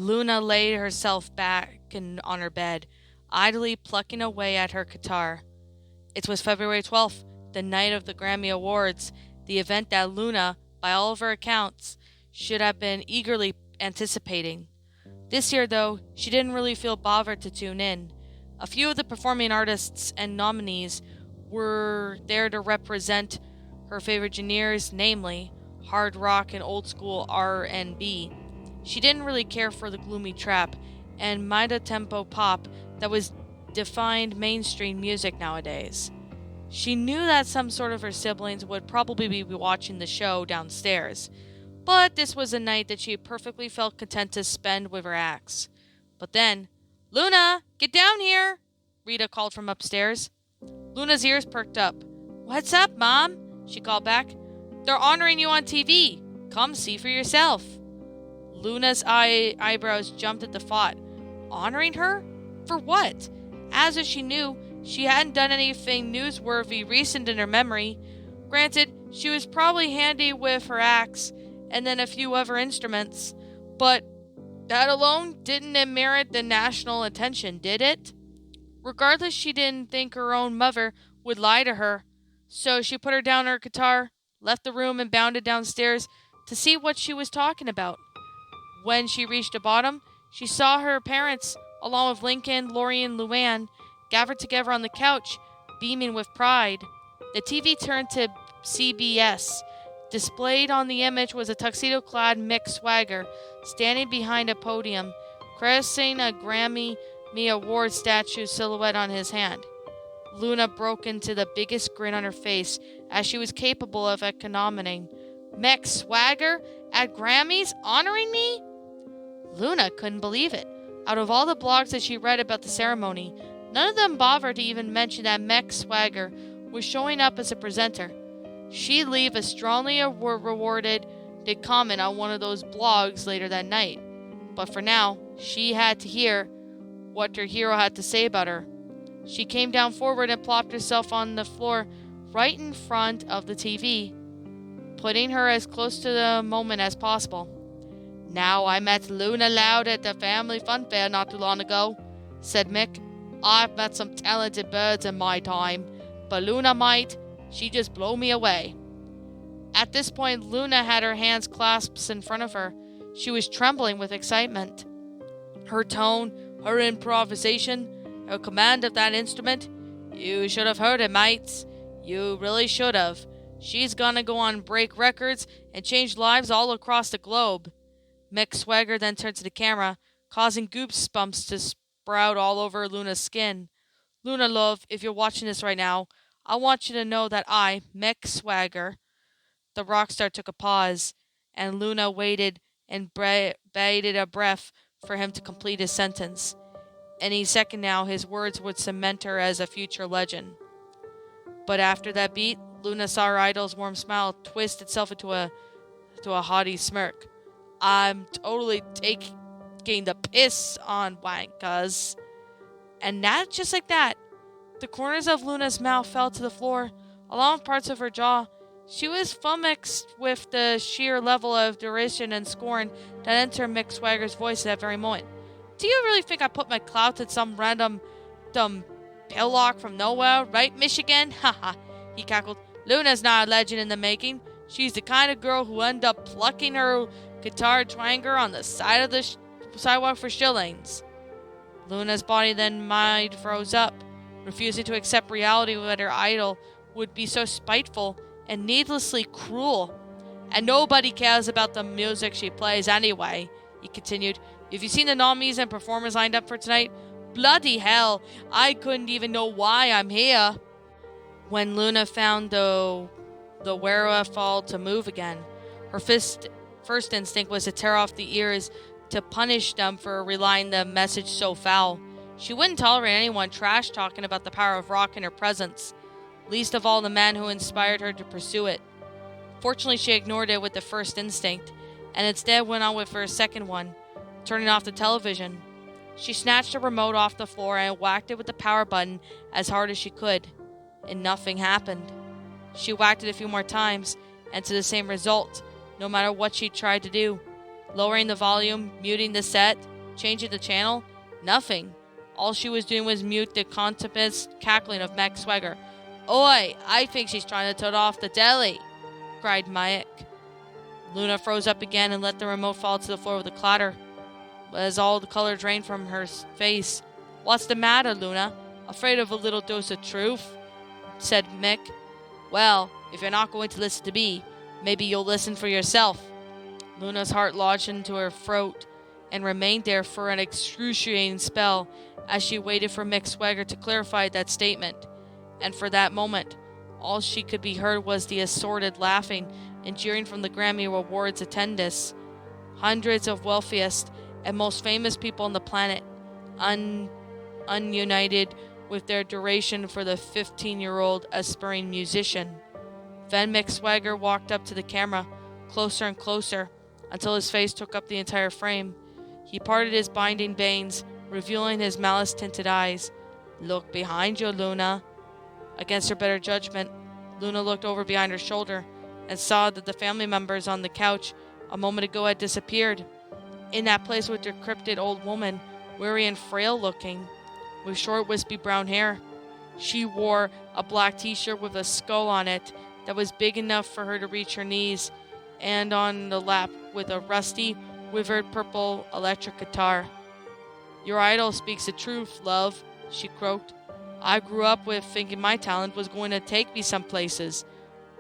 Luna laid herself back on her bed, idly plucking away at her guitar. It was February 12th, the night of the Grammy Awards, the event that Luna, by all of her accounts, should have been eagerly anticipating. This year, though, she didn't really feel bothered to tune in. A few of the performing artists and nominees were there to represent her favorite genres, namely hard rock and old school R&B. She didn't really care for the gloomy trap and mid-tempo pop that was defined mainstream music nowadays. She knew that some sort of her siblings would probably be watching the show downstairs, but this was a night that she perfectly felt content to spend with her axe. But then, "Luna, get down here!" Rita called from upstairs. Luna's ears perked up. "What's up, Mom?" she called back. "They're honoring you on TV. Come see for yourself." Luna's eyebrows jumped at the thought. Honoring her? For what? As if she knew, she hadn't done anything newsworthy recent in her memory. Granted, she was probably handy with her axe and then a few other instruments, but that alone didn't merit the national attention, did it? Regardless, she didn't think her own mother would lie to her, so she put her down her guitar, left the room, and bounded downstairs to see what she was talking about. When she reached the bottom, she saw her parents, along with Lincoln, Lori, and Luann, gathered together on the couch, beaming with pride. The TV turned to CBS. Displayed on the image was a tuxedo-clad Mick Swagger, standing behind a podium, caressing a Grammy Award statue silhouette on his hand. Luna broke into the biggest grin on her face as she was capable of acknowledging. Mick Swagger at Grammys honoring me? Luna couldn't believe it. Out of all the blogs that she read about the ceremony, none of them bothered to even mention that Mick Swagger was showing up as a presenter. She'd leave a strongly rewarded comment on one of those blogs later that night. But for now, she had to hear what her hero had to say about her. She came down forward and plopped herself on the floor right in front of the TV, putting her as close to the moment as possible. "Now, I met Luna Loud at the family fun fair not too long ago," said Mick. "I've met some talented birds in my time, but Luna might. She just blew me away." At this point, Luna had her hands clasped in front of her. She was trembling with excitement. Her tone, her improvisation, her command of that instrument. You should have heard it, mates. You really should have. She's gonna go on break records and change lives all across the globe. Mick Swagger then turned to the camera, causing goosebumps to sprout all over Luna's skin. "Luna, love, if you're watching this right now, I want you to know that I, Mick Swagger." The rock star took a pause, and Luna waited and bated a breath for him to complete his sentence. Any second now, his words would cement her as a future legend. But after that beat, Luna saw her idol's warm smile twist itself into a haughty smirk. "I'm totally taking the piss on Wank, cuz." And just like that, the corners of Luna's mouth fell to the floor, along with parts of her jaw. She was flummoxed with the sheer level of derision and scorn that entered Mick Swagger's voice at that very moment. "Do you really think I put my clout at some random pillock from nowhere, right, Michigan?" Haha, he cackled. "Luna's not a legend in the making. She's the kind of girl who ended up plucking her guitar twanger on the side of the sidewalk for shillings." Luna's body then mind froze up, refusing to accept reality that her idol would be so spiteful and needlessly cruel. "And nobody cares about the music she plays anyway," he continued. "If you've seen the nominees and performers lined up for tonight, bloody hell, I couldn't even know why I'm here." When Luna found the wherewithal to move again, her first instinct was to tear off the ears to punish them for relaying the message so foul. She wouldn't tolerate anyone trash talking about the power of rock in her presence, least of all the man who inspired her to pursue it. Fortunately, she ignored it with the first instinct, and instead went on with her second one, turning off the television. She snatched the remote off the floor and whacked it with the power button as hard as she could, and nothing happened. She whacked it a few more times, and to the same result, no matter what she tried to do. Lowering the volume, muting the set, Changing the channel? Nothing. All she was doing was mute the contemplative cackling of Mac Swagger. Oi, I think she's trying to turn off the deli, cried Mike. Luna froze up again and let the remote fall to the floor with a clatter, as all the color drained from her face. What's the matter, Luna? Afraid of a little dose of truth? Said Mick. Well, if you're not going to listen to me, maybe you'll listen for yourself. Luna's heart lodged into her throat and remained there for an excruciating spell as she waited for Mick Swagger to clarify that statement. And for that moment, all she could be heard was the assorted laughing and jeering from the Grammy Awards attendees. Hundreds of wealthiest and most famous people on the planet, ununited with their adoration for the 15-year-old aspiring musician. Then Mick Swagger walked up to the camera, closer and closer, until his face took up the entire frame. He parted his binding veins, revealing his malice-tinted eyes. Look behind you, Luna. Against her better judgment, Luna looked over behind her shoulder and saw that the family members on the couch a moment ago had disappeared. In that place was a decrepit old woman, weary and frail-looking, with short wispy brown hair. She wore a black t-shirt with a skull on it that was big enough for her to reach her knees, and on the lap with a rusty, withered purple electric guitar. Your idol speaks the truth, love, she croaked. I grew up with thinking my talent was going to take me some places.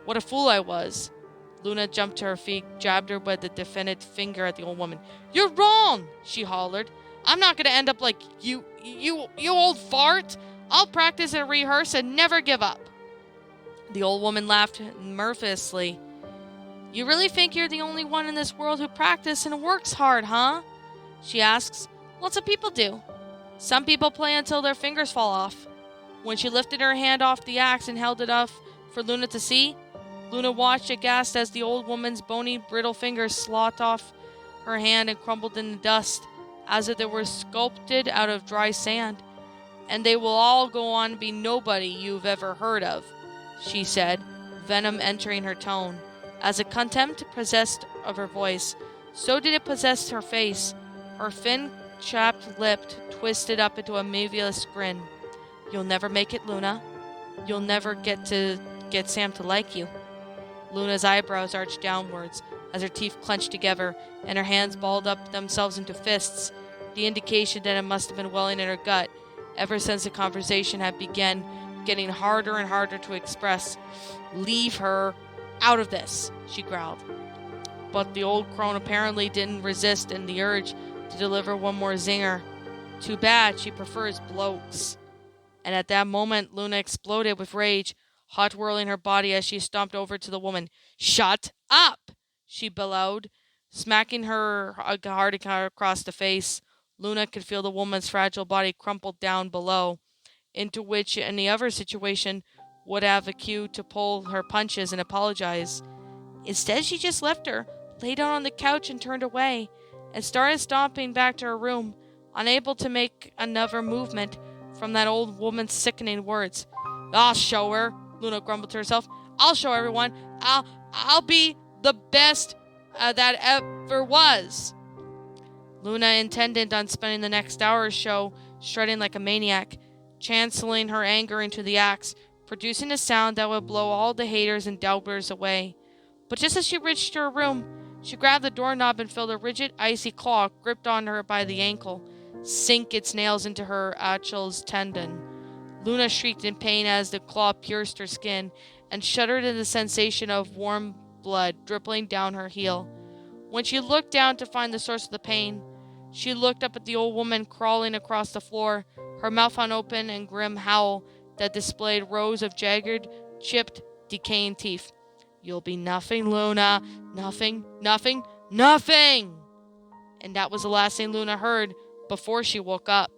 What a fool I was. Luna jumped to her feet, jabbed her with a definite finger at the old woman. You're wrong, she hollered. I'm not going to end up like you old fart. I'll practice and rehearse and never give up. The old woman laughed mirthlessly. You really think you're the only one in this world who practices and works hard, huh? She asks. Lots of people do. Some people play until their fingers fall off. When she lifted her hand off the axe and held it up for Luna to see, Luna watched aghast as the old woman's bony, brittle fingers sloughed off her hand and crumbled in the dust, as if they were sculpted out of dry sand. And they will all go on to be nobody you've ever heard of, she said, venom entering her tone. As a contempt possessed of her voice, so did it possess her face. Her thin, chapped lip twisted up into a meaningless grin. You'll never make it, Luna. You'll never get Sam to like you. Luna's eyebrows arched downwards as her teeth clenched together and her hands balled up themselves into fists, the indication that it must have been welling in her gut ever since the conversation had begun, getting harder and harder to express. Leave her out of this, she growled. But the old crone apparently didn't resist in the urge to deliver one more zinger. Too bad, she prefers blokes. And at that moment, Luna exploded with rage, hot whirling her body as she stomped over to the woman. Shut up, she bellowed, smacking her hard across the face. Luna could feel the woman's fragile body crumpled down below, into which, in any other situation, would have a cue to pull her punches and apologize. Instead, she just left her, lay down on the couch and turned away, and started stomping back to her room, unable to make another movement from that old woman's sickening words. I'll show her, Luna grumbled to herself. I'll show everyone. I'll be the best that ever was. Luna intended on spending the next hour or so shredding like a maniac, channeling her anger into the axe, producing a sound that would blow all the haters and doubters away. But just as she reached her room, she grabbed the doorknob and felt a rigid, icy claw gripped on her by the ankle, sink its nails into her Achilles tendon. Luna shrieked in pain as the claw pierced her skin and shuddered at the sensation of warm blood dripping down her heel. When she looked down to find the source of the pain, she looked up at the old woman crawling across the floor, her mouth unopened and grim howl that displayed rows of jagged, chipped, decaying teeth. You'll be nothing, Luna. Nothing, nothing, nothing! And that was the last thing Luna heard before she woke up.